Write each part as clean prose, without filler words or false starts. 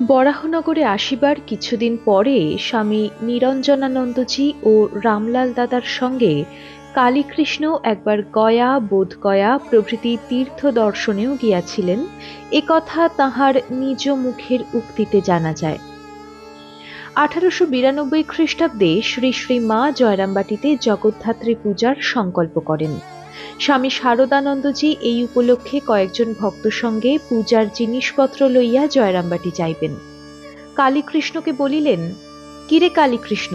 বরাহনগরে আসিবার কিছুদিন পরে স্বামী নিরঞ্জনানন্দজি ও রামলাল দাদার সঙ্গে কালীকৃষ্ণ একবার গয়া, বোধগয়া প্রভৃতি তীর্থ দর্শনেও গিয়াছিলেন, একথা তাঁহার নিজ মুখের উক্তিতে জানা যায়। 1892 খ্রিস্টাব্দে শ্রী শ্রী মা জয়রামবাটিতে জগদ্ধাত্রী পূজার সংকল্প করেন। স্বামী শারদানন্দজি এই উপলক্ষে কয়েকজন ভক্ত সঙ্গে পূজার জিনিসপত্র লইয়া জয়রামবাটি যাইবেন। কালীকৃষ্ণকে বলিলেন, কিরে কালীকৃষ্ণ,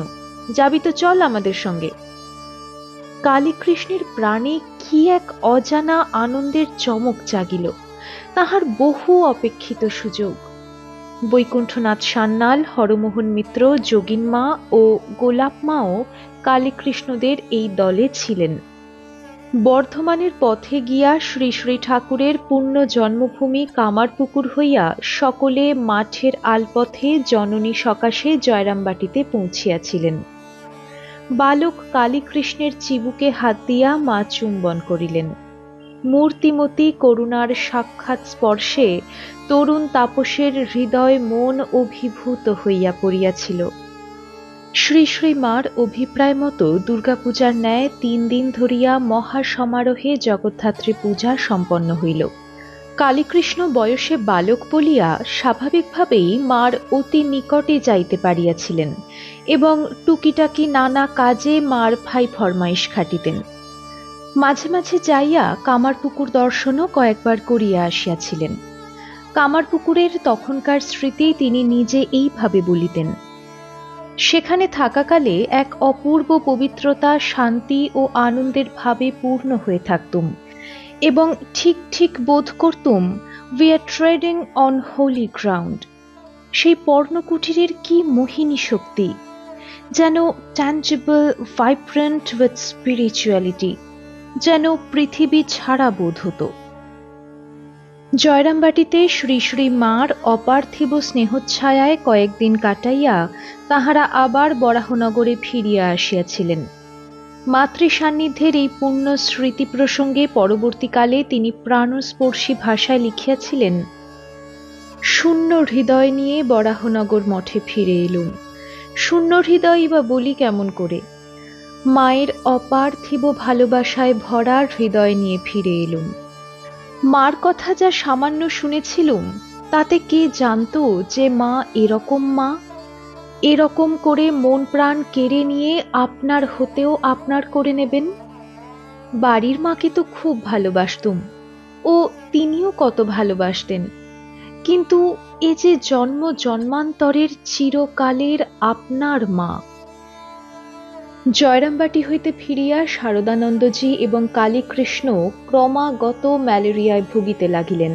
যাবি তো, চল আমাদের সঙ্গে। কালীকৃষ্ণের প্রাণে কি এক অজানা আনন্দের চমক জাগিল। তাহার বহু অপেক্ষিত সুযোগ। বৈকুণ্ঠনাথ সান্যাল, হরমোহন মিত্র, যোগিনমা ও গোলাপমাও কালীকৃষ্ণদের এই দলে ছিলেন। বর্ধমানের পথে গিয়া শ্রী শ্রী ঠাকুরের পুণ্য জন্মভূমি কামারপুকুর হইয়া সকলে মাঠের আলপথে জননী সকাশে জয়রামবাটিতে পৌঁছিয়াছিলেন। বালক কালীকৃষ্ণের চিবুকে হাত দিয়া মা চুম্বন করিলেন। মূর্তিমতী করুণার সাক্ষাৎ স্পর্শে তরুণ তাপসের হৃদয় মন অভিভূত হইয়া পড়িয়াছিল। শ্রী শ্রী মার অভিপ্রায় মতো দুর্গাপূজার ন্যায় 3 দিন ধরিয়া মহা সমারোহে জগদ্ধাত্রী পূজা সম্পন্ন হইল। কালীকৃষ্ণ বয়সে বালক বলিয়া স্বাভাবিকভাবেই মার অতি নিকটে যাইতে পারিয়াছিলেন এবং টুকিটাকি নানা কাজে মার ভাই ফরমাইশ খাটিতেন। মাঝে মাঝে যাইয়া কামারপুকুর দর্শনও কয়েকবার করিয়া আসিয়াছিলেন। কামারপুকুরের তখনকার স্মৃতি তিনি নিজে এইভাবে বলিতেন, সেখানে থাকাকালে এক অপূর্ব পবিত্রতা, শান্তি ও আনন্দের ভাবে পূর্ণ হয়ে থাকতুম এবং ঠিক ঠিক বোধ করতুম we are trading on holy ground. সেই পর্ণকুটিরের কি মোহিনী শক্তি, যেন ট্যাঞ্জিবল, ভাইব্রেন্ট উইথ স্পিরিচুয়ালিটি, যেন পৃথিবী ছাড়া বোধ হতো। জয়রামবাটিতে শ্রী শ্রী মার অপার্থিব স্নেহচ্ছায়ায় কয়েকদিন কাটাইয়া তাহারা আবার বরাহনগরে ফিরিয়া আসিয়াছিলেন। মাতৃ সান্নিধ্যের এই পুণ্য স্মৃতি প্রসঙ্গে পরবর্তীকালে তিনি প্রাণস্পর্শী ভাষায় লিখিয়াছিলেন, শূন্য হৃদয় নিয়ে বরাহনগর মঠে ফিরে এলুম। শূন্য হৃদয় বা বলি কেমন করে? মায়ের অপার্থিব ভালোবাসায় ভরা হৃদয় নিয়ে ফিরে এলুম। মার কথা যা সামান্য শুনেছিলুম, তাতে কে জানতো যে মা এরকম মা, এরকম করে মন প্রাণ কেড়ে নিয়ে আপনার হতেও আপনার করে নেবেন। বাড়ির মাকে তো খুব ভালোবাসতুম, ও তিনিও কত ভালোবাসতেন, কিন্তু এ যে জন্ম জন্মান্তরের চিরকালের আপনার মা। জয়রামবাটি হইতে ফিরিয়া শারদানন্দজি এবং কালীকৃষ্ণ ক্রমাগত ম্যালেরিয়ায় ভুগিতে লাগিলেন।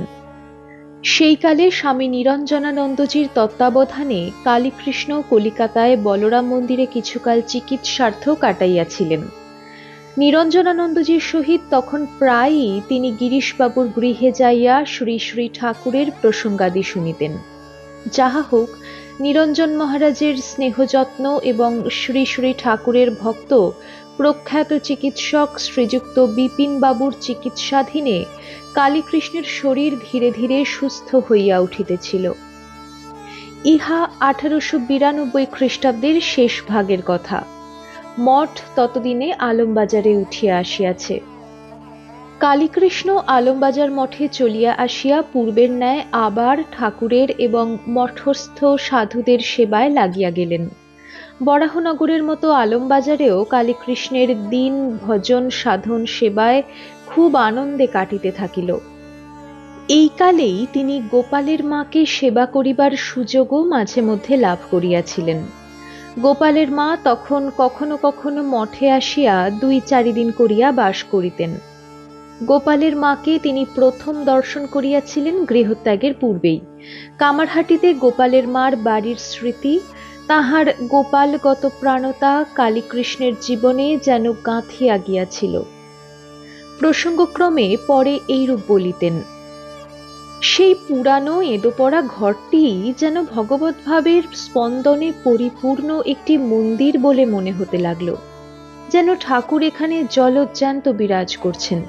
সেইকালে স্বামী নিরঞ্জনানন্দজির তত্ত্বাবধানে কালীকৃষ্ণ কলিকাতায় বলরাম মন্দিরে কিছুকাল চিকিৎসার্থ কাটাইয়াছিলেন। নিরঞ্জনানন্দজির সহিত তখন প্রায়ই তিনি গিরিশবাবুর গৃহে যাইয়া শ্রী শ্রী ঠাকুরের প্রসঙ্গাদি শুনিতেন। যাহা হোক, নিরঞ্জন মহারাজের স্নেহযত্ন এবং শ্রী শ্রী ঠাকুরের ভক্ত প্রখ্যাত চিকিৎসক শ্রীযুক্ত বিপিন বাবুর চিকিৎসাধীনে কালীকৃষ্ণের শরীর ধীরে ধীরে সুস্থ হইয়া উঠিতেছিল। ইহা 1892 খ্রিস্টাব্দের শেষ ভাগের কথা। মঠ ততদিনে আলমবাজারে উঠিয়া আসিয়াছে। কালীকৃষ্ণ আলমবাজার মঠে চলিয়া আসিয়া পূর্বের ন্যায় আবার ঠাকুরের এবং মঠস্থ সাধুদের সেবায় লাগিয়া গেলেন। বরাহনগরের মতো আলমবাজারেও কালীকৃষ্ণের দিন ভজন সাধন সেবায় খুব আনন্দে কাটিতে থাকিল। এই কালেই তিনি গোপালের মাকে সেবা করিবার সুযোগও মাঝে মধ্যে লাভ করিয়াছিলেন। গোপালের মা তখন কখনো কখনো মঠে আসিয়া 2-4 দিন করিয়া বাস করিতেন। গোপালের মাকে তিনি প্রথম দর্শন করিয়াছিলেন গৃহত্যাগের পূর্বেই। কামারহাটিতে গোপালের মার বাড়ির স্মৃতি, তাহার গোপালগত প্রাণতা কালীকৃষ্ণের জীবনে যেন গাঁথিয়া গিয়াছিল। প্রসঙ্গক্রমে পরে এইরূপ বলিতেন, সেই পুরানো এঁদোপড়া ঘরটি যেন ভগবদ্ভাবের স্পন্দনে পরিপূর্ণ একটি মন্দির বলে মনে হতে লাগল, যেন ঠাকুর এখানে জলজ্যান্ত বিরাজ করছেন।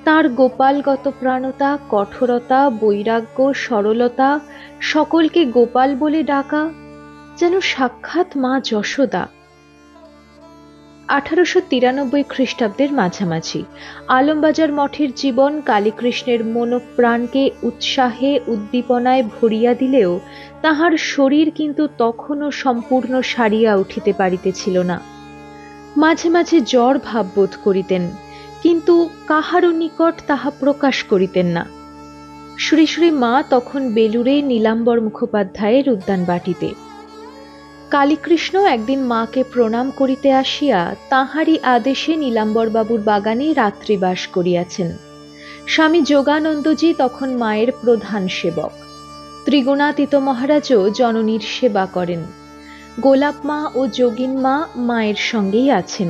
তার গোপালগত প্রাণতা, কঠোরতা, বৈরাগ্য, সরলতা, সকলকে গোপাল বলে ডাকা, যেন সাক্ষাৎ মা যশোদা। 1893 খ্রিস্টাব্দের মাঝামাঝি আলমবাজার মঠের জীবন কালীকৃষ্ণের মনোপ্রাণকে উৎসাহে উদ্দীপনায় ভরিয়া দিলেও তাহার শরীর কিন্তু তখনও সম্পূর্ণ সারিয়া উঠিতে পারিতেছিল না। মাঝে মাঝে জ্বর ভাব বোধ করিতেন, কিন্তু কাহারও নিকট তাহা প্রকাশ করিতেন না। শ্রী শ্রী মা তখন বেলুড়ে নীলাম্বর মুখোপাধ্যায়ের উদ্যান বাটিতে। কালীকৃষ্ণ একদিন মাকে প্রণাম করিতে আসিয়া তাঁহারই আদেশে নীলাম্বরবাবুর বাগানে রাত্রিবাস করিয়াছেন। স্বামী যোগানন্দজি তখন মায়ের প্রধান সেবক। ত্রিগুণাতীত মহারাজও জননীর সেবা করেন। গোলাপ মা ও যোগিন মা মায়ের সঙ্গেই আছেন।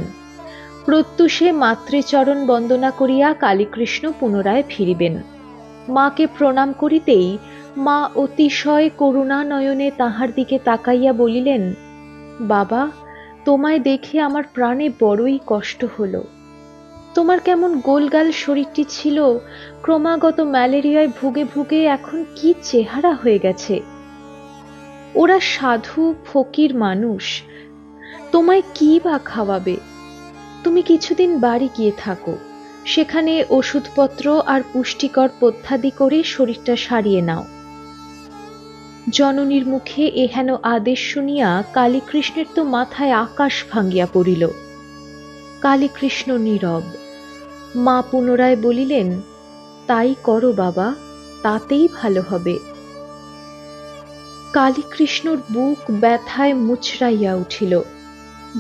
প্রত্যুষে মাতৃচরণ বন্দনা করিয়া কালীকৃষ্ণ পুনরায় ফিরিবেন। মাকে প্রণাম করিতেই মা অতিশয় করুণা নয়নে তাহার দিকে তাকাইয়া বলিলেন, বাবা, তোমায় দেখে আমার প্রাণে বড়ই কষ্ট হলো। তোমার কেমন গোলগাল শরীরটি ছিল, ক্রমাগত ম্যালেরিয়ায় ভুগে ভুগে এখন কি চেহারা হয়ে গেছে। ওরা সাধু ফকির মানুষ, তোমায় কি বা খাওয়াবে? তুমি কিছুদিন বাড়ি গিয়ে থাকো, সেখানে ওষুধপত্র আর পুষ্টিকর পথ্যাদি করে শরীরটা সারিয়ে নাও। জননীর মুখে এহেন আদেশ শুনিয়া কালীকৃষ্ণের তো মাথায় আকাশ ভাঙ্গিয়া পড়িল। কালীকৃষ্ণ নীরব। মা পুনরায় বলিলেন, তাই করো বাবা, তাতেই ভালো হবে। কালীকৃষ্ণর বুক ব্যথায় মুচড়াইয়া উঠিল,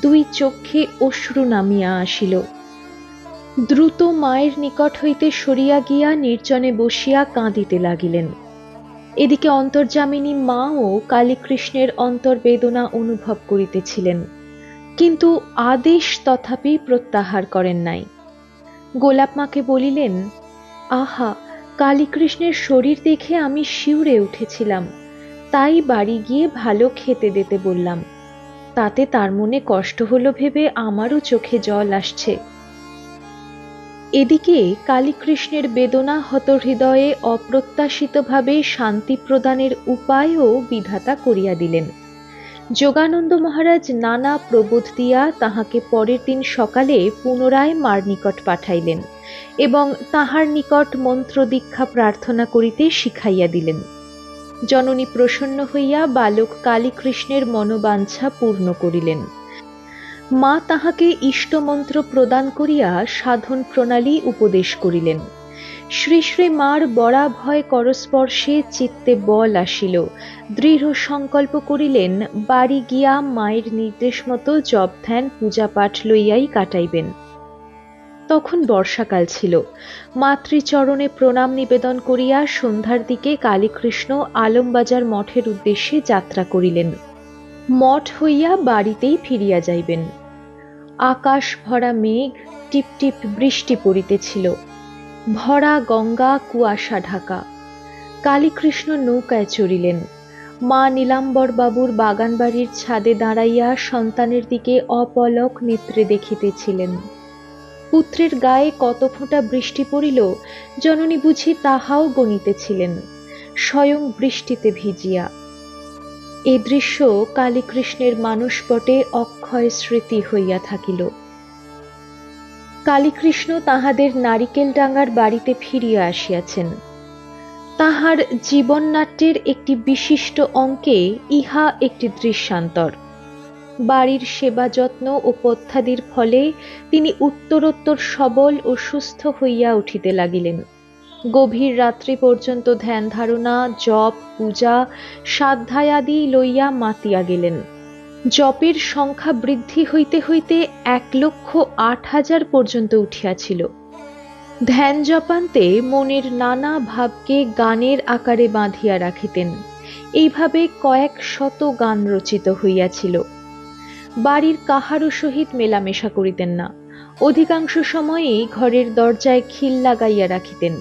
দুই চক্ষে অশ্রু নামিয়া আসিল। দ্রুত মায়ের নিকট হইতে সরিয়া গিয়া নির্জনে বসিয়া কাঁদিতে লাগিলেন। এদিকে অন্তর্যামিনী মাও কালীকৃষ্ণের অন্তর্বেদনা অনুভব করিতেছিলেন, কিন্তু আদেশ তথাপি প্রত্যাহার করেন নাই। গোলাপ মাকে বলিলেন, আহা, কালীকৃষ্ণের শরীর দেখে আমি শিউরে উঠেছিলাম, তাই বাড়ি গিয়ে ভালো খেতে দিতে বললাম। তাতে তার মনে কষ্ট হলো ভেবে আমারও চোখে জল আসছে। এদিকে কালীকৃষ্ণের বেদনা হত হৃদয়ে অপ্রত্যাশিতভাবে শান্তি প্রদানের উপায়ও বিধাতা করিয়া দিলেন। যোগানন্দ মহারাজ নানা প্রবোধ দিয়া তাহাকে পরের দিন সকালে পুনরায় মার নিকট পাঠাইলেন এবং তাহার নিকট মন্ত্র দীক্ষা প্রার্থনা করিতে শিখাইয়া দিলেন। জননী প্রসন্ন হইয়া বালক কালীকৃষ্ণের মনোবাঞ্ছা পূর্ণ করিলেন। মা তাহাকে ইষ্টমন্ত্র প্রদান করিয়া সাধন প্রণালী উপদেশ করিলেন। শ্রী শ্রী মার বরাভয় করস্পর্শে চিত্তে বল আসিল। দৃঢ় সংকল্প করিলেন বাড়ি গিয়া মায়ের নির্দেশ মতো জপ ধ্যান পূজা পাঠ লইয়াই কাটাইবেন। তখন বর্ষাকাল ছিল। মাতৃচরণে প্রণাম নিবেদন করিয়া সন্ধ্যার দিকে কালীকৃষ্ণ আলমবাজার মঠের উদ্দেশ্যে যাত্রা করিলেন। মঠ হইয়া বাড়িতেই ফিরিয়া যাইবেন। আকাশ ভরা মেঘ, টিপটিপ বৃষ্টি পড়িতেছিল। ভরা গঙ্গা কুয়াশা ঢাকা। কালীকৃষ্ণ নৌকায় চড়িলেন। মা নীলাম্বর বাবুর বাগান বাড়ির ছাদে দাঁড়াইয়া সন্তানের দিকে অপলক নেত্রে দেখিতেছিলেন। পুত্রের গায়ে কত ফোঁটা বৃষ্টি পড়িল জননী বুঝি তাহাও গণিতেছিলেন, স্বয়ং বৃষ্টিতে ভিজিয়া। এ দৃশ্য কালীকৃষ্ণের মানসপটে অক্ষয় স্মৃতি হইয়া থাকিল। কালীকৃষ্ণ তাহাদের নারিকেলডাঙ্গার বাড়িতে ফিরিয়া আসিয়াছেন। তাহার জীবননাট্যের একটি বিশিষ্ট অঙ্কে ইহা একটি দৃশ্যান্তর। বাড়ির সেবা যত্ন ও পথ্যাদির ফলে তিনি উত্তরোত্তর সবল ও সুস্থ হইয়া উঠিতে লাগিলেন। গভীর রাত্রি পর্যন্ত ধ্যান ধারণা, জপ, পূজা, সাধ্যায়াদি লইয়া মাতিয়া গেলেন। জপের সংখ্যা বৃদ্ধি হইতে হইতে 1,08,000 পর্যন্ত উঠিয়াছিল। ধ্যান জপান্তে মনের নানা ভাবকে গানের আকারে বাঁধিয়া রাখিতেন। এইভাবে কয়েক শত গান রচিত হইয়াছিল। বাড়ির কাহারও সহিত মেলামেশা করিতেন না। অধিকাংশ সময়েই ঘরের দরজায় খিল লাগাইয়া রাখিতেন।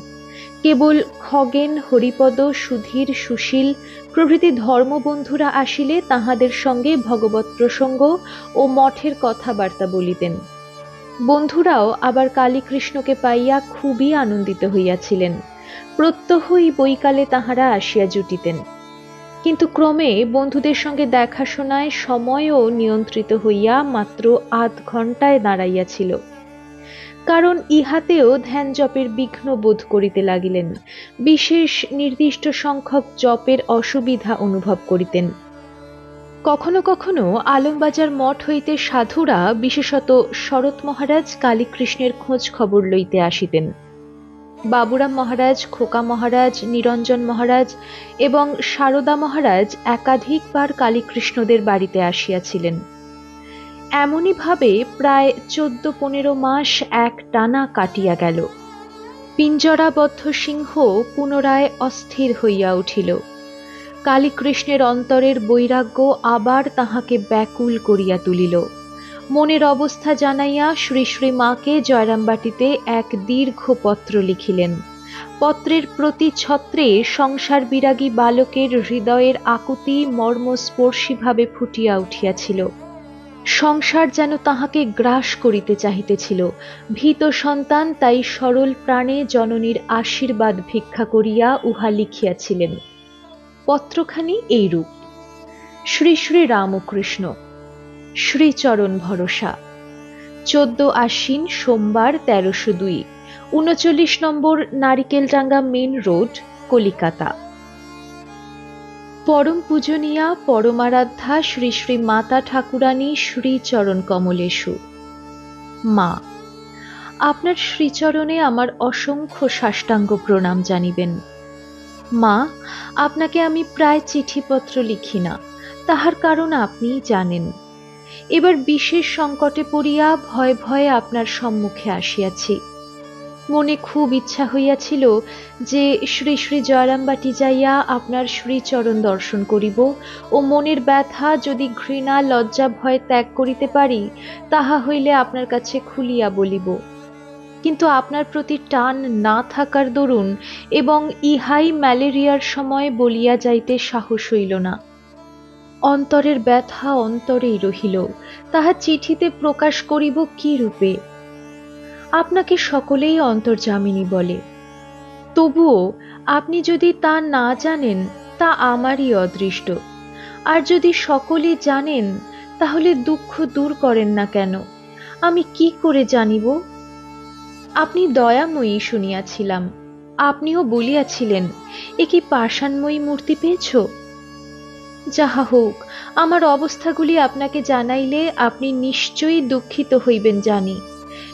কেবল খগেন, হরিপদ, সুধীর, সুশীল প্রভৃতি ধর্মবন্ধুরা আসিলে তাহাদের সঙ্গে ভগবৎ প্রসঙ্গ ও মঠের কথাবার্তা বলিতেন। বন্ধুরাও আবার কালীকৃষ্ণকে পাইয়া খুবই আনন্দিত হইয়াছিলেন। প্রত্যহই বৈকালে তাহারা আসিয়া জুটিতেন। কিন্তু ক্রমে বন্ধুদের সঙ্গে দেখাশোনায় সময়ও নিয়ন্ত্রিত হইয়া মাত্র আধ ঘণ্টায় দাঁড়াইয়াছিল। কারণ ইহাতেও ধ্যান জপের বিঘ্ন বোধ করিতে লাগিলেন, বিশেষ নির্দিষ্ট সংখ্যক জপের অসুবিধা অনুভব করিতেন। কখনো কখনো আলমবাজার মঠ হইতে সাধুরা, বিশেষত শরৎ মহারাজ, কালীকৃষ্ণের খোঁজ খবর লইতে আসিতেন। বাবুরাম মহারাজ, খোকা মহারাজ, নিরঞ্জন মহারাজ এবং সারদা মহারাজ একাধিকবার কালীকৃষ্ণদের বাড়িতে আসিয়াছিলেন। এমনই ভাবে প্রায় 14-15 মাস এক টানা কাটিয়া গেল। পিঞ্জরাবদ্ধ সিংহ পুনরায় অস্থির হইয়া উঠিল। কালীকৃষ্ণের অন্তরের বৈরাগ্য আবার তাহাকে ব্যাকুল করিয়া তুলিল। মনের অবস্থা জানাইয়া শ্রী শ্রী মাকে জয়রামবাটিতে এক দীর্ঘ পত্র লিখিলেন। পত্রের প্রতি ছত্রে সংসার বিরাগী বালকের হৃদয়ের আকুতি মর্মস্পর্শীভাবে ফুটিয়া উঠিয়াছিল। সংসার যেন তাহাকে গ্রাস করিতে চাহিতেছিল। ভীত সন্তান তাই সরল প্রাণে জননীর আশীর্বাদ ভিক্ষা করিয়া উহা লিখিয়াছিলেন। পত্রখানি এইরূপ: শ্রী শ্রী রামকৃষ্ণ, শ্রীচরণ ভরসা, 14 আশ্বিন সোমবার 1302, 39 নম্বর নারিকেলডাঙ্গা মেন রোড, কলিকাতা। পরম পূজনীয়া পরমারাধ্যা শ্রী শ্রী মাতা ঠাকুরানী শ্রীচরণ কমলেশু। মা, আপনার শ্রীচরণে আমার অসংখ্য সাষ্টাঙ্গ প্রণাম জানিবেন। মা, আপনাকে আমি প্রায় চিঠিপত্র লিখি না, তাহার কারণ আপনিই জানেন। এবার বিশেষ সংকটে পড়িয়া ভয়ে ভয়ে আপনার সম্মুখে আসিয়াছি। মনে খুব ইচ্ছা হইয়াছিল যে শ্রী শ্রী জয়রামবাটি যাইয়া আপনার শ্রীচরণ দর্শন করিব ও মনের ব্যথা যদি ঘৃণা লজ্জা ভয় ত্যাগ করিতে পারি, তাহা হইলে আপনার কাছে খুলিয়া বলিব। কিন্তু আপনার প্রতি টান না থাকার দরুন এবং ইহাই ম্যালেরিয়ার সময় বলিয়া যাইতে সাহস হইল না। অন্তরের ব্যথা অন্তরেই রহিল, তাহা চিঠিতে প্রকাশ করিব কি রূপে? আপনাকে সকলেই অন্তর্যামিনী বলে, তবুও আপনি যদি তা না জানেন তা আমারই অদৃষ্ট। আর যদি সকলেই জানেন তাহলে দুঃখ দূর করেন না কেন? আমি কি করে জানিব? আপনি দয়াময়ী শুনিয়াছিলাম, আপনিও বলিয়াছিলেন, এ কি পাষাণময়ী মূর্তি পেয়েছ? যাহা হোক, আমার অবস্থাগুলি আপনাকে জানাইলে আপনি নিশ্চয়ই দুঃখিত হইবেন জানি,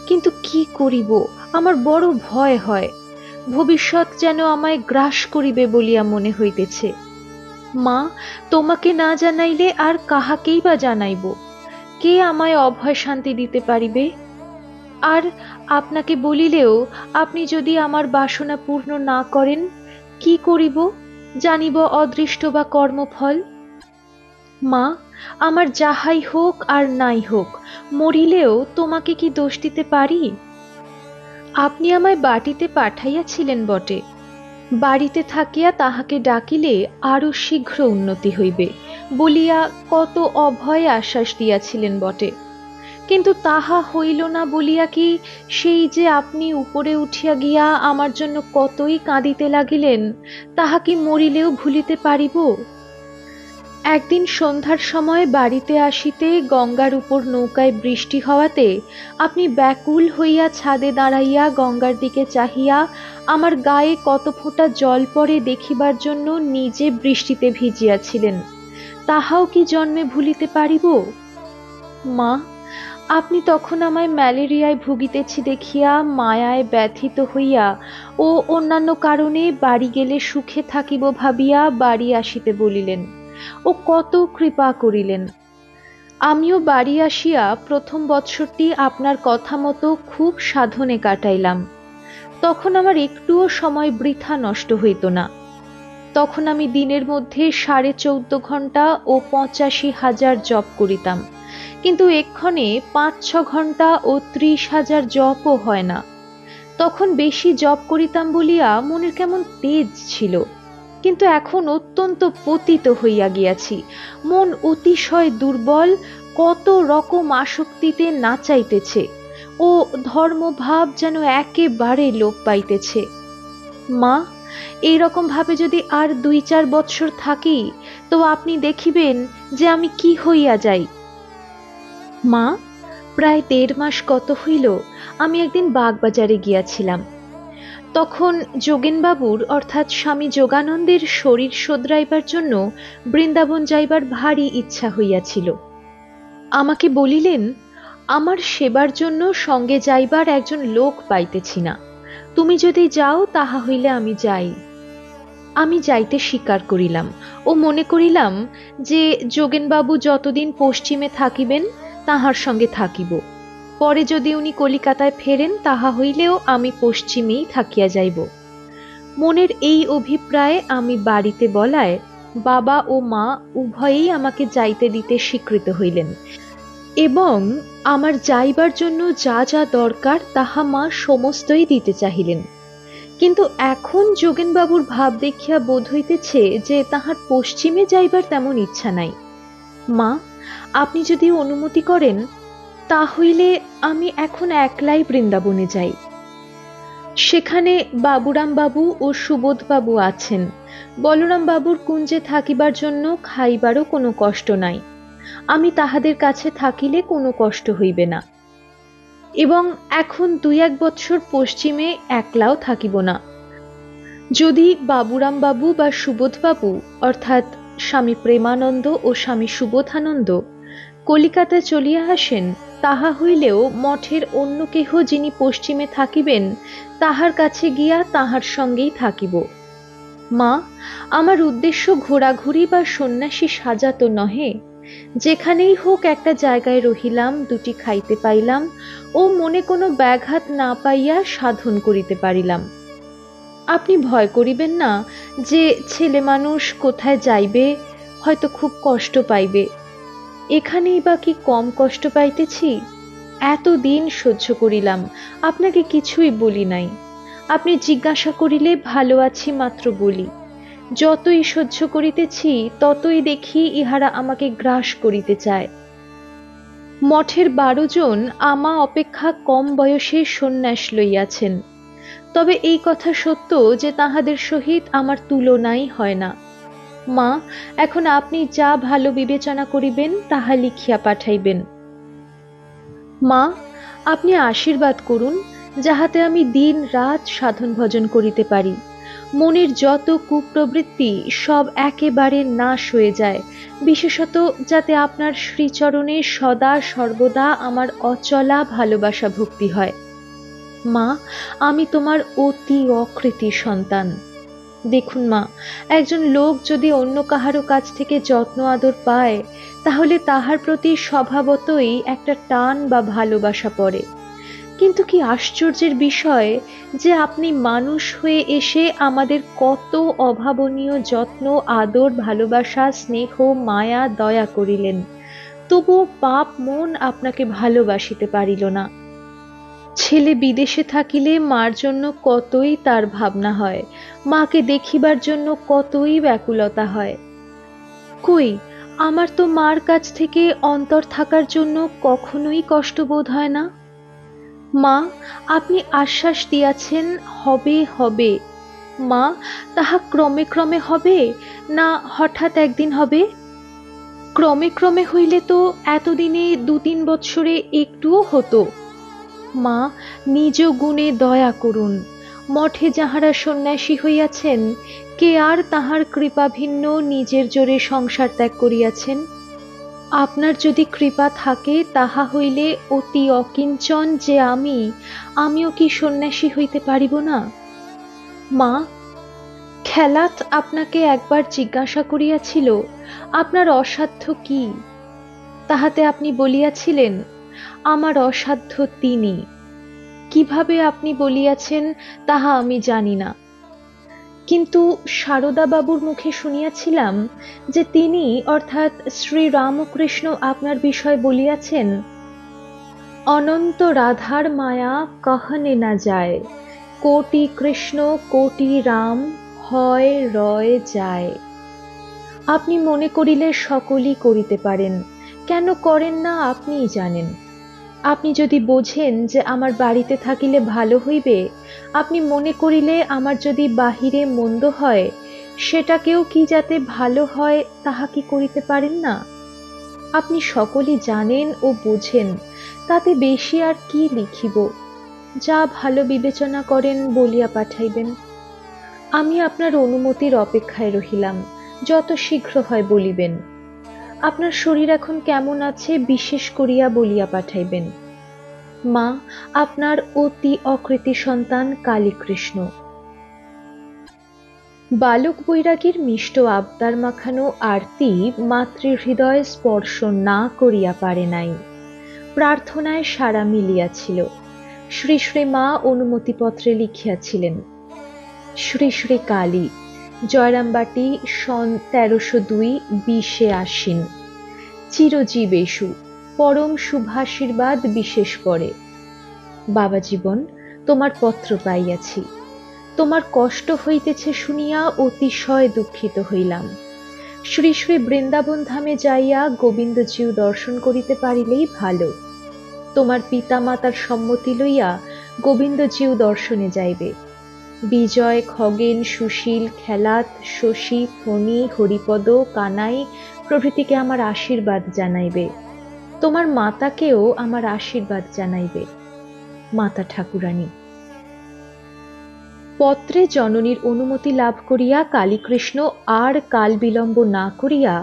কিন্তু কি করিব, আমার বড় ভয় হয়। ভবিষ্যৎ যেন আমায় গ্রাস করিবে বলিয়া মনে হইতেছে। মা, তোমাকে না জানাইলে আর কাহাকেই বা জানাইব? কে আমায় অভয় শান্তি দিতে পারিবে? আর আপনাকে বলিলেও আপনি যদি আমার বাসনা পূর্ণ না করেন, কি করিব? জানিব অদৃষ্ট বা কর্মফল। মা, আমার যাহাই হোক আর নাই হোক, মরিলেও তোমাকে কি দোষ দিতে পারি? আপনি আমায় বাটিতে পাঠাইয়াছিলেন বটে, বাড়িতে থাকিয়া তাহাকে ডাকিলে আরো শীঘ্র উন্নতি হইবে বলিয়া কত অভয় আশ্বাস দিয়াছিলেন বটে, কিন্তু তাহা হইল না বলিয়া কি সেই যে আপনি উপরে উঠিয়া গিয়া আমার জন্য কতই কাঁদিতে লাগিলেন, তাহা কি মরিলেও ভুলিতে পারিব? একদিন সন্ধ্যার সময় বাড়িতে আসিতে গঙ্গার উপর নৌকায় বৃষ্টি হওয়াতে আপনি ব্যাকুল হইয়া ছাদে দাঁড়াইয়া গঙ্গার দিকে চাহিয়া আমার গায়ে কত ফোঁটা জল পড়ে দেখিবার জন্য নিজে বৃষ্টিতে ভিজিয়াছিলেন, তাহাও কি জন্মে ভুলিতে পারিব? মা, আপনি তখন আমায় ম্যালেরিয়ায় ভুগিতেছি দেখিয়া মায়ায় ব্যথিত হইয়া ও অন্যান্য কারণে বাড়ি গেলে সুখে থাকিব ভাবিয়া বাড়ি আসিতে বলিলেন ও কত কৃপা করিলেন। আমিও বাড়ি আসিয়া প্রথম বৎসরটি আপনার কথা মতো খুব সাধনে কাটাইলাম। তখন আমার একটুও সময় বৃথা নষ্ট হইত না। তখন আমি দিনের মধ্যে 14.5 ঘণ্টা ও 85,000 জপ করিতাম, কিন্তু এক্ষণে 5-6 ঘণ্টা ও 30,000 জপও হয় না। তখন বেশি জপ করিতাম বলিয়া মনের কেমন তেজ ছিল, কিন্তু এখন অত্যন্ত পতিত হইয়া গিয়াছি। মন অতিশয় দুর্বল, কত রকম আসক্তিতে নাচাইতেছে। ও ধর্মভাব যেন একেবারে লোপ পাইতেছে। মা, এইরকম ভাবে যদি আর 2-4 বৎসর থাকি, তো আপনি দেখিবেন যে আমি কি হইয়া যাই। মা, প্রায় 1.5 মাস গত হইল আমি একদিন বাগবাজারে গিয়াছিলাম। তখন যোগেনবাবুর অর্থাৎ স্বামী যোগানন্দের শরীর শোধরাইবার জন্য বৃন্দাবন যাইবার ভারী ইচ্ছা হইয়াছিল। আমাকে বলিলেন, আমার সেবার জন্য সঙ্গে যাইবার একজন লোক পাইতেছি না, তুমি যদি যাও তাহা হইলে আমি যাই। আমি যাইতে স্বীকার করিলাম ও মনে করিলাম যে যোগেনবাবু যতদিন পশ্চিমে থাকিবেন তাহার সঙ্গে থাকিব, পরে যদি উনি কলিকাতায় ফেরেন তাহা হইলেও আমি পশ্চিমেই থাকিয়া যাইব। মনের এই অভিপ্রায়ে আমি বাড়িতে বলায় বাবা ও মা উভয়েই আমাকে যাইতে দিতে স্বীকৃত হইলেন এবং আমার যাইবার জন্য যা যা দরকার তাহা মা সমস্তই দিতে চাহিলেন। কিন্তু এখন যোগেনবাবুর ভাব দেখিয়া বোধ হইতেছে যে তাহার পশ্চিমে যাইবার তেমন ইচ্ছা নাই। মা, আপনি যদি অনুমতি করেন তাহলে আমি এখন একলাই বৃন্দাবনে যাই। সেখানে বাবুরাম বাবু ও সুবোধ বাবু আছেন। বলরাম বাবুর কুঞ্জে থাকিবার জন্য খাইবারও কোনো কষ্ট নাই। আমি তাহাদের কাছে থাকিলে কোনো কষ্ট হইবে না এবং এখন 2-1 বৎসর পশ্চিমে একলাও থাকিব না। যদি বাবুরাম বাবু বা সুবোধ বাবু অর্থাৎ স্বামী প্রেমানন্দ ও স্বামী সুবোধানন্দ কলিকাতায় চলিয়া আসেন, তাহা হইলেও মঠের অন্য কেহ যিনি পশ্চিমে থাকিবেন তাহার কাছে গিয়া তাহার সঙ্গেই থাকিব। মা, আমার উদ্দেশ্য ঘোরাঘুরি বা সন্ন্যাসী সাজা তো নহে। যেখানেই হোক একটা জায়গায় রহিলাম, 2টি খাইতে পাইলাম ও মনে কোনো ব্যাঘাত না পাইয়া সাধন করিতে পারিলাম। আপনি ভয় করিবেন না যে ছেলে মানুষ কোথায় যাইবে, হয়তো খুব কষ্ট পাইবে। এখানেই বা কি কম কষ্ট পাইতেছি? এতদিন সহ্য করিলাম, আপনাকে কিছুই বলি নাই। আপনি জিজ্ঞাসা করিলে ভালো আছি মাত্র বলি। যতই সহ্য করিতেছি ততই দেখি ইহারা আমাকে গ্রাস করিতে চায়। মঠের 12 জন আমা অপেক্ষা কম বয়সে সন্ন্যাস লইয়াছেন, তবে এই কথা সত্য যে তাহাদের সহিত আমার তুলনাই হয় না। মা, এখন আপনি যা ভালো বিবেচনা করিবেন তাহা লিখিয়া পাঠাইবেন। মা, আপনি আশীর্বাদ করুন যাহাতে আমি দিন রাত সাধন ভজন করিতে পারি। মনের যত কুপ্রবৃত্তি সব একেবারে নাশ হয়ে যায়, বিশেষত যাতে আপনার শ্রীচরণে সদা সর্বদা আমার অচলা ভালোবাসা ভক্তি হয়। মা, আমি তোমার অতি অকৃতি সন্তান। দেখুন মা, একজন লোক যদি অন্য কাহারও কাছ থেকে যত্ন আদর পায় তাহলে তাহার প্রতি স্বভাবতই একটা টান বা ভালোবাসা পড়ে। কিন্তু কি আশ্চর্যের বিষয় যে আপনি মানুষ হয়ে এসে আমাদের কত অভাবনীয় যত্ন আদর ভালোবাসা স্নেহ মায়া দয়া করিলেন, তবুও পাপ মন আপনাকে ভালোবাসিতে পারিল না। ছেলে বিদেশে থাকিলে মার জন্য কতই তার ভাবনা হয়, মাকে দেখিবার জন্য কতই ব্যাকুলতা হয়। কই, আমার তো মার কাছ থেকে অন্তর থাকার জন্য কখনোই কষ্টবোধ হয় না। মা, আপনি আশ্বাস দিয়াছেন হবে হবে। মা, তাহা ক্রমে ক্রমে হবে না হঠাৎ একদিন হবে? ক্রমে ক্রমে হইলে তো এতদিনে 2-3 বৎসরে একটুও হতো। মা, নিজ গুণে দয়া করুন। মঠে যাহারা সন্ন্যাসী হইয়াছেন, কে আর তাহার কৃপা ভিন্ন নিজের জোরে সংসার ত্যাগ করিয়াছেন? আপনার যদি কৃপা থাকে তাহা হইলে অতি অকিঞ্চন যে আমিও কি সন্ন্যাসী হইতে পারিব না? মা, খেলাত আপনাকে একবার জিজ্ঞাসা করিয়াছিল আপনার অসাধ্য কি, তাহাতে আপনি বলিয়াছিলেন আমার অসাধ্য তিনি। কিভাবে আপনি বলিয়াছেন তাহা আমি জানি না, কিন্তু সারদা বাবুর মুখে শুনিয়াছিলাম যে তিনি অর্থাৎ শ্রী রামকৃষ্ণ আপনার বিষয় বলিয়াছেন, অনন্ত রাধার মায়া কহনে না যায়, কোটি কৃষ্ণ কোটি রাম হয় রয় যায়। আপনি মনে করিলে সকলই করিতে পারেন, কেন করেন না আপনিই জানেন। আপনি যদি বোঝেন যে আমার বাড়িতে থাকিলে ভালো হইবে, আপনি মনে করিলে আমার যদি বাহিরে মন্দ হয়, সেটাকেও কি যাতে ভালো হয় তাহা কি করিতে পারেন না? আপনি সকলই জানেন ও বোঝেন, তাতে বেশি আর কি লিখিব? যা ভালো বিবেচনা করেন বলিয়া পাঠাইবেন। আমি আপনার অনুমতির অপেক্ষায় রহিলাম, যত শীঘ্র হয় বলিবেন। আপনার শরীর এখন কেমন আছে বিশেষ করিয়া বলিয়া পাঠাইবেন। মা, আপনার অতি অকৃতি সন্তান কালীকৃষ্ণ। বালক বৈরাগীর মিষ্ট আবদার মাখানো আরতি মাতৃহৃদয় স্পর্শ না করিয়া পারে নাই। প্রার্থনায় সাড়া মিলিয়াছিল। শ্রী শ্রী মা অনুমতিপত্রে লিখিয়াছিলেন, শ্রী শ্রী কালী, জয়রামবাটি, সন ১৩০২, ২০ আশ্বিন। চিরজীবেষু, পরম শুভাশীর্বাদ বিশেষ পরে। বাবা জীবন, তোমার পত্র পাইয়াছি। তোমার কষ্ট হইতেছে শুনিয়া অতিশয় দুঃখিত হইলাম। শ্রী শ্রী বৃন্দাবন ধামে যাইয়া গোবিন্দজিউ দর্শন করিতে পারিলেই ভালো। তোমার পিতা মাতার সম্মতি লইয়া গোবিন্দজিউ দর্শনে যাইবে। বিজয়, খগেন, সুশীল, খেলাত, শশী, ফণী, হরিপদ, কানাই প্রভৃতিকে আমার আশীর্বাদ জানাইবে। তোমার মাতাকেও আমার আশীর্বাদ জানাইবে। মাতা ঠাকুরানী। পত্রে জননীর অনুমতি লাভ করিয়া কালীকৃষ্ণ আর কাল বিলম্ব না করিয়া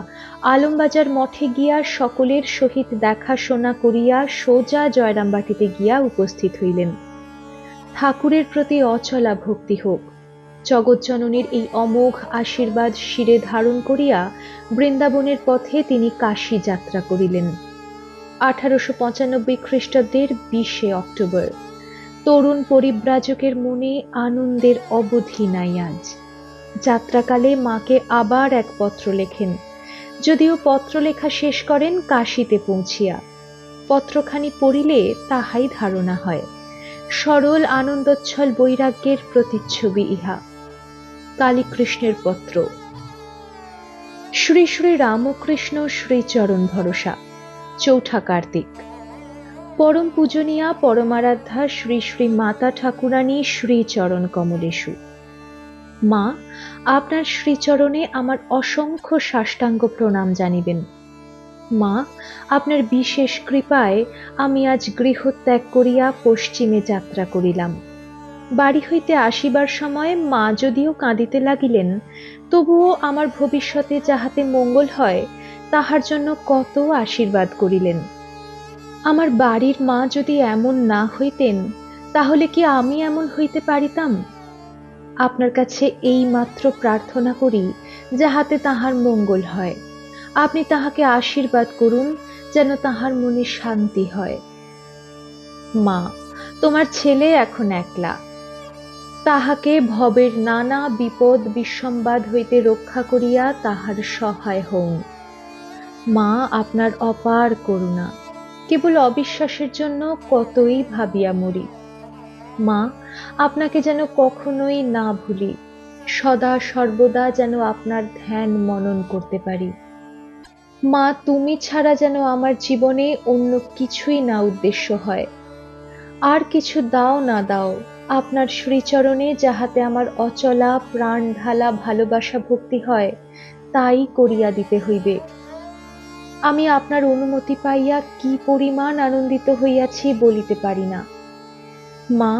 আলমবাজার মঠে গিয়া সকলের সহিত দেখাশোনা করিয়া সোজা জয়রামবাটিতে গিয়া উপস্থিত হইলেন। ঠাকুরের প্রতি অচলা ভক্তি হোক। জগৎজননীর এই অমোঘ আশীর্বাদ শিরে ধারণ করিয়া বৃন্দাবনের পথে তিনি কাশী যাত্রা করিলেন। 1895 খ্রিস্টাব্দের 20 অক্টোবর। তরুণ পরিব্রাজকের মনে আনন্দের অবধি নাই আজ। যাত্রাকালে মাকে আবার এক পত্র লেখেন, যদিও পত্র লেখা শেষ করেন কাশীতে পৌঁছিয়া। পত্রখানি পড়িলে তাহাই ধারণা হয়। সরল আনন্দোচ্ছল বৈরাগ্যের প্রতিচ্ছবি ইহা। কালীকৃষ্ণের পত্র। শ্রী শ্রী রামকৃষ্ণ শ্রীচরণ ভরসা, 4 কার্তিক। পরম পূজনীয়া পরমারাধ্যা শ্রী শ্রী মাতা ঠাকুরানী শ্রীচরণ কমলেশু। মা, আপনার শ্রীচরণে আমার অসংখ্য সাষ্টাঙ্গ প্রণাম জানিবেন। মা, আপনার বিশেষ কৃপায় আমি আজ গৃহত্যাগ করিয়া পশ্চিমে যাত্রা করিলাম। বাড়ি হইতে আসিবার সময় মা যদিও কাঁদিতে লাগিলেন, তবুও আমার ভবিষ্যতে যাহাতে মঙ্গল হয় তাহার জন্য কত আশীর্বাদ করিলেন। আমার বাড়ির মা যদি এমন না হইতেন, তাহলে কি আমি এমন হইতে পারিতাম? আপনার কাছে এই মাত্র প্রার্থনা করি, যাহাতে তাহার মঙ্গল হয়। আপনি তাহাকে আশীর্বাদ করুন, যেন তাহার মনে শান্তি হয়। মা, তোমার ছেলে এখন একলা। তাহাকে ভবের নানা বিপদ বিসম্বাদ হইতে রক্ষা করিয়া তাহার সহায় হউন। মা, আপনার অপার করুণা। কেবল অবিশ্বাসের জন্য কতই ভাবিয়া মরি। মা, আপনাকে যেন কখনোই না ভুলি, সদা সর্বদা যেন আপনার ধ্যান মনন করতে পারি। মা, তুমি ছাড়া যেন আমার জীবনে অন্য কিছুই না উদ্দেশ্য হয়। আর কিছু দাও না দাও, আপনার শ্রীচরণে যাহাতে আমার অচলা প্রাণ ঢালা ভালোবাসা ভক্তি হয়, তাই করিয়া দিতে হইবে। আমি আপনার অনুমতি পাইয়া কি পরিমাণ আনন্দিত হইয়াছি বলিতে পারি না। মা,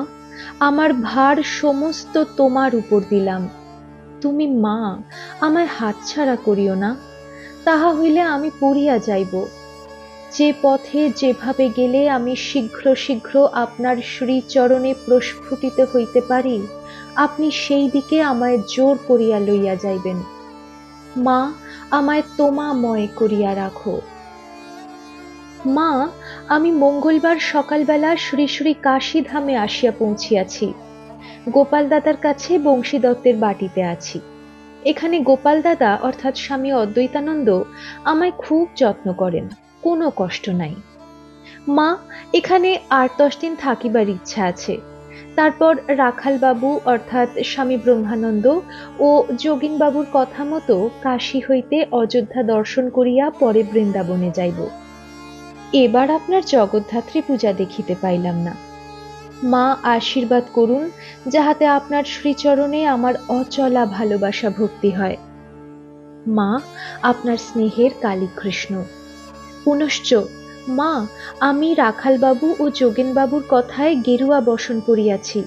আমার ভার সমস্ত তোমার উপর দিলাম। তুমি মা, আমায় হাতছাড়া করিও না, তাহা হইলে আমি পড়িয়া যাইব। যে পথে যেভাবে গেলে আমি শীঘ্র শীঘ্র আপনার শ্রীচরণে প্রস্ফুটিত হইতে পারি, আপনি সেই দিকে আমায় জোর করিয়া লইয়া যাইবেন। মা, আমায় তোমাময় করিয়া রাখো। মা, আমি মঙ্গলবার সকালবেলা শ্রী শ্রী কাশীধামে আসিয়া পৌঁছিয়াছি। গোপাল দাদার কাছে বংশী দত্তের বাটিতে আছি। এখানে গোপাল দাদা অর্থাৎ স্বামী অদ্বৈতানন্দ আমায় খুব যত্ন করেন, কোনো কষ্ট নাই। মা, এখানে 8-10 দিন থাকিবার ইচ্ছা আছে। তারপর রাখাল বাবু অর্থাৎ স্বামী ব্রহ্মানন্দ ও যোগিন বাবুর কথা মতো কাশী হইতে অযোধ্যা দর্শন করিয়া পরে বৃন্দাবনে যাইব। এবার আপনার জগদ্ধাত্রী পূজা দেখিতে পাইলাম না। মা আশীর্বাদ করুন, যাহাতে আপনার শ্রীচরণে আমার অচলা ভালোবাসা ভক্তি হয়। মা, আপনার স্নেহের কালীকৃষ্ণ। পুনশ্চ, মা, আমি রাখালবাবু ও যোগেনবাবুর কথায় গেরুয়া বসন করিয়াছি।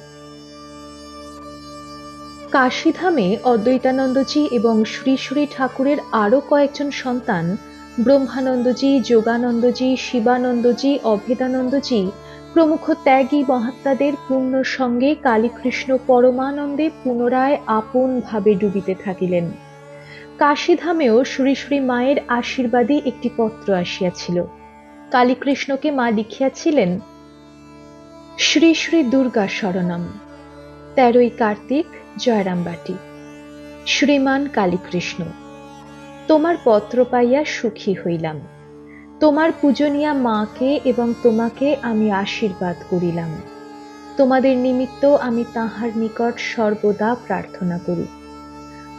কাশীধামে অদ্বৈতানন্দজি এবং শ্রী শ্রী ঠাকুরের আরও কয়েকজন সন্তান ব্রহ্মানন্দজি, যোগানন্দজি, শিবানন্দজি, অভেদানন্দজি প্রমুখ ত্যাগী মহাত্মাদের পুণ্য সঙ্গে কালীকৃষ্ণ পরমানন্দে পুনরায় আপন ভাবে ডুবিতে থাকিলেন। কাশীধামেও শ্রী শ্রী মায়ের আশীর্বাদে একটি পত্র আসিয়াছিল। কালীকৃষ্ণকে মা লিখিয়াছিলেন, শ্রী শ্রী দুর্গা শরণম, 13ই কার্তিক, জয়রামবাটি। শ্রীমান কালীকৃষ্ণ, তোমার পত্র পাইয়া সুখী হইলাম। তোমার পূজনীয়া মাকে এবং তোমাকে আমি আশীর্বাদ করিলাম। তোমাদের নিমিত্ত আমি তাঁহার নিকট সর্বদা প্রার্থনা করি।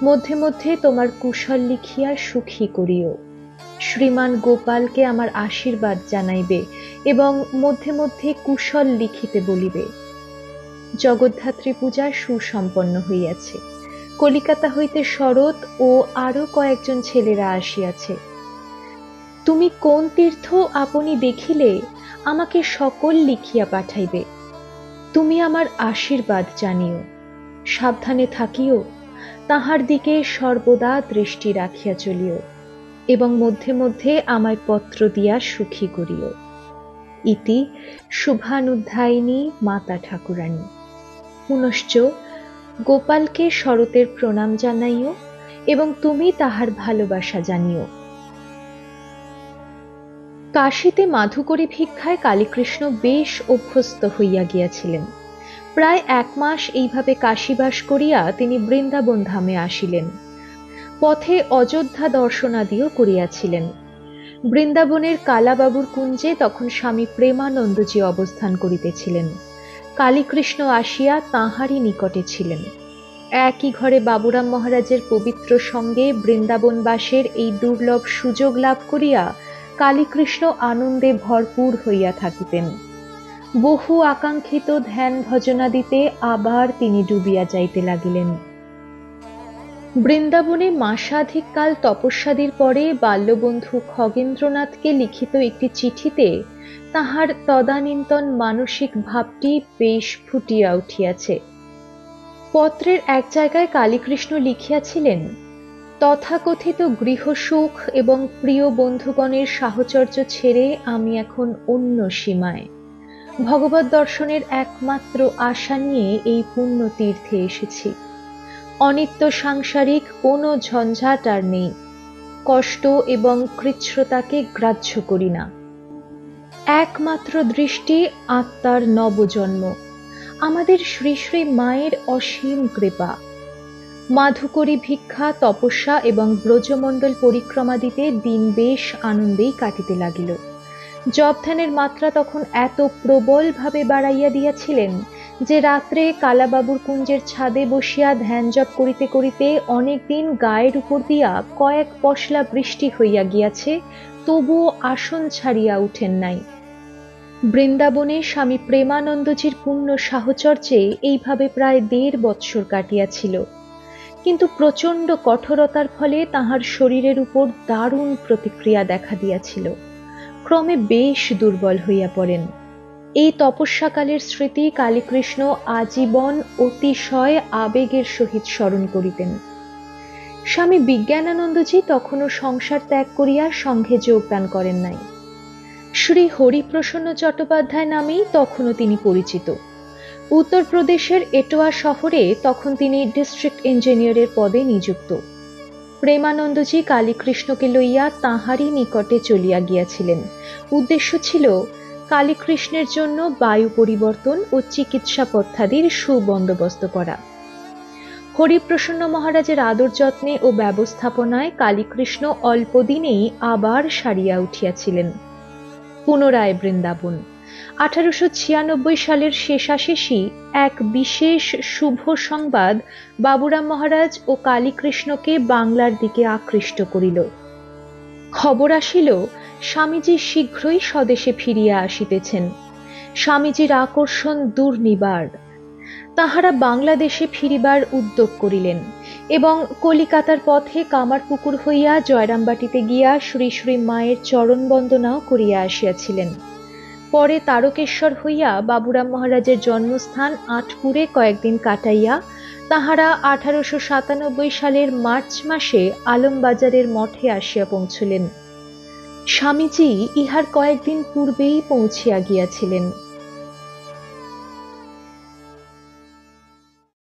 মধ্যে মধ্যে তোমার কুশল লিখিয়া সুখী করিও। শ্রীমান গোপালকে আমার আশীর্বাদ জানাইবে এবং মধ্যে মধ্যে কুশল লিখিতে বলিবে। জগদ্ধাত্রী পূজা সুসম্পন্ন হইয়াছে। কলিকাতা হইতে শরৎ ও আরো কয়েকজন ছেলেরা আসিয়াছে। তুমি কোন তীর্থ আপনি দেখিলে আমাকে সকল লিখিয়া পাঠাইবে। তুমি আমার আশীর্বাদ জানিও, সাবধানে থাকিও, তাহার দিকে সর্বদা দৃষ্টি রাখিয়া চলিও এবং মধ্যে মধ্যে আমায় পত্র দিয়া সুখী করিও। ইতি শুভানুধ্যায়িনী মাতা ঠাকুরানী। পুনশ্চ গোপালকে শরতের প্রণাম জানাইও এবং তুমি তাহার ভালোবাসা জানিও। কাশীতে মাধুকরী ভিক্ষায় কালীকৃষ্ণ বেশ অভ্যস্ত হইয়া গিয়াছিলেন। প্রায় 1 মাস এইভাবে কাশীবাস করিয়া তিনি বৃন্দাবন ধামে আসিলেন। পথে অযোধ্যা দর্শনাদিও করিয়াছিলেন। বৃন্দাবনের কালাবাবুর কুঞ্জে তখন স্বামী প্রেমানন্দজি অবস্থান করিতেছিলেন। কালীকৃষ্ণ আসিয়া তাঁহারই নিকটে ছিলেন। একই ঘরে বাবুরাম মহারাজের পবিত্র সঙ্গে বৃন্দাবনবাসের এই দুর্লভ সুযোগ লাভ করিয়া কালীকৃষ্ণ আনন্দে ভরপুর হইয়া থাকিতেন। বহু আকাঙ্ক্ষিত ধ্যান ভজনাদিতে আবার তিনি ডুবিয়া যাইতে লাগিলেন। বৃন্দাবনে মাসাধিক কাল তপস্যাদির পরে বাল্যবন্ধু খগেন্দ্রনাথকে লিখিত একটি চিঠিতে তাহার তদানীন্তন মানসিক ভাবটি বেশ ফুটিয়া উঠিয়াছে। পত্রের এক জায়গায় কালীকৃষ্ণ লিখিয়াছিলেন, তথাকথিত গৃহসুখ এবং প্রিয় বন্ধুগণের সাহচর্য ছেড়ে আমি এখন অন্য সীমায় ভগবৎ দর্শনের একমাত্র আশা নিয়ে এই পুণ্য তীর্থে এসেছি। অনিত্য সাংসারিক কোনো ঝঞ্ঝাট আর নেই। কষ্ট এবং কৃচ্ছ্রতাকে গ্রাহ্য করি না। একমাত্র দৃষ্টি আত্মার নবজন্ম, আমাদের শ্রী শ্রী মায়ের অসীম কৃপা। মাধুকরী ভিক্ষা, তপস্যা এবং ব্রজমণ্ডল পরিক্রমা দিতে দিন বেশ আনন্দেই কাটিতে লাগিল। জপ ধ্যানের মাত্রা তখন এত প্রবলভাবে বাড়াইয়া দিয়াছিলেন যে রাত্রে কালাবাবুর কুঞ্জের ছাদে বসিয়া ধ্যান জপ করিতে করিতে অনেকদিন গায়ের উপর দিয়া কয়েক পশলা বৃষ্টি হইয়া গিয়াছে, তবুও আসন ছাড়িয়া উঠেন নাই। বৃন্দাবনে স্বামী প্রেমানন্দজির পূর্ণ সাহচর্যে এইভাবে প্রায় 1.5 বৎসর কাটিয়াছিল। কিন্তু প্রচণ্ড কঠোরতার ফলে তাহার শরীরের উপর দারুণ প্রতিক্রিয়া দেখা দিয়াছিল। ক্রমে বেশ দুর্বল হইয়া পড়েন। এই তপস্যাকালের স্মৃতি কালীকৃষ্ণ আজীবন অতিশয় আবেগের সহিত স্মরণ করিতেন। স্বামী বিজ্ঞানানন্দজি তখনও সংসার ত্যাগ করিয়া সংঘে যোগদান করেন নাই। শ্রী হরিপ্রসন্ন চট্টোপাধ্যায় নামেই তখনও তিনি পরিচিত। উত্তরপ্রদেশের এটোয়া শহরে তখন তিনি ডিস্ট্রিক্ট ইঞ্জিনিয়ারের পদে নিযুক্ত। প্রেমানন্দজি কালীকৃষ্ণকে লইয়া তাঁহারই নিকটে চলিয়া গিয়াছিলেন। উদ্দেশ্য ছিল কালীকৃষ্ণের জন্য বায়ু পরিবর্তন ও চিকিৎসা পদ্ধতির সুবন্দোবস্ত করা। হরিপ্রসন্ন মহারাজের আদর যত্নে ও ব্যবস্থাপনায় কালীকৃষ্ণ অল্প দিনেই আবার সারিয়া উঠিয়াছিলেন। পুনরায় বৃন্দাবন। 1896 সালের শেষাশেষি এক বিশেষ শুভ সংবাদ বাবুরাম মহারাজ ও কালীকৃষ্ণকে বাংলার দিকে আকৃষ্ট করিল। খবর আসিল স্বামীজি শীঘ্রই স্বদেশে ফিরিয়া আসিতেছেন। স্বামীজির আকর্ষণ দুর্নিবার। তাহারা বাংলাদেশে ফিরিবার উদ্যোগ করিলেন এবং কলিকাতার পথে কামারপুকুর হইয়া জয়রামবাটিতে গিয়া শ্রী শ্রী মায়ের চরণ বন্দনাও করিয়া আসিয়াছিলেন। পরে তারকেশ্বর হইয়া বাবুরাম মহারাজের জন্মস্থান আঁটপুরে কয়েকদিন কাটাইয়া তাহারা 1897 সালের মার্চ মাসে আলমবাজারের মঠে আসিয়া পৌঁছলেন। স্বামীজি ইহার কয়েকদিন পূর্বেই পৌঁছিয়া গিয়াছিলেন।